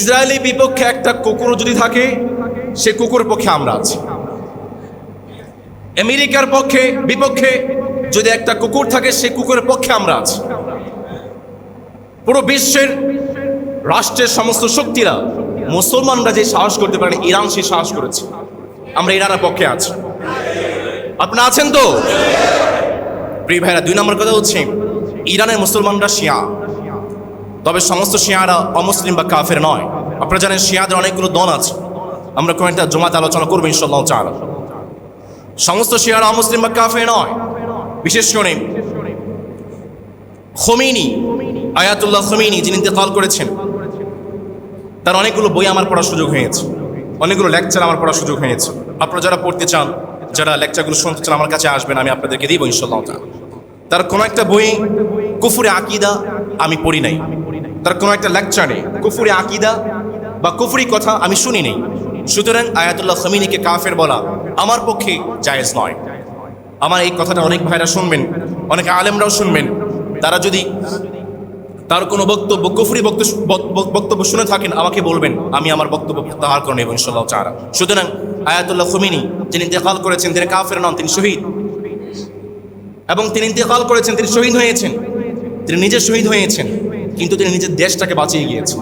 Israeli বিপক্ষে একটা কুকুর যদি থাকে, সে কুকুরের পক্ষে আমরা আছি। আমেরিকার বিপক্ষে যদি একটা কুকুর থাকে, সে কুকুরের পক্ষে আমরা আছি। পুরো বিশ্বের রাষ্ট্রের সমস্ত শক্তিরা, মুসলমানরা যে সাহস করতে পারে, ইরান সে সাহস করেছে। আমরা ইরানের পক্ষে আছি। আপনারা আছেন তো? প্রিয় ভাইরা, 2 নম্বর কথা হচ্ছে, ইরানের মুসলমানরা শিয়া, তবে সমস্ত শিয়ারা অমুসলিম বা কাফের নয়। আপনারা জানেন শিয়াদের অনেকগুলো দল আছে, আমরা কয়েকটা জমাতে আলোচনা করবো ইনশাআল্লাহ তাআলা। সমস্ত শিয়ারা অমুসলিম বা কাফের নয়। বিশেষ করে খোমেনি, আয়াতুল্লাহ খোমেনি, যিনি ইন্তেকাল করেছেন, তার অনেকগুলো বই আমার পড়ার সুযোগ হয়েছে, অনেকগুলো লেকচার আমার পড়ার সুযোগ হয়েছে। আপনারা যারা পড়তে চান, যারা লেকচারগুলো শুনতে চান, আমার কাছে আসবেন, আমি আপনাদেরকে দিব ইনশাআল্লাহ তাআলা। তার কোনো একটা বই কুফরে আকিদা আমি পড়ি নাই, তার কোনো একটা লেকচারে কুফরে আকিদা বা কুফরি কথা আমি শুনি নেই। সুতরাং আয়াতুল্লাহ খোমেনিকে কাফের বলা আমার পক্ষে জায়েজ নয়। আমার এই কথাটা অনেক ভাইরা শুনবেন, অনেক আলেমরাও শুনবেন। তারা যদি তার কোনো বক্তব্য কুফরি বক্তব্য শুনে থাকেন, আমাকে বলবেন, আমি আমার বক্তব্য প্রত্যাহার করে নেব ইনশাআল্লাহ তাআলা। সুতরাং আয়াতুল্লাহ খোমেনি যিনি ইন্তেকাল করেছেন, তিনি কাফের নন, তিনি শহীদ। এবং তিনি ইন্তেকাল করেছেন, তিনি শহীদ হয়েছেন, তিনি নিজে শহীদ হয়েছেন, কিন্তু তিনি নিজের দেশটাকে বাঁচিয়ে গিয়েছেন।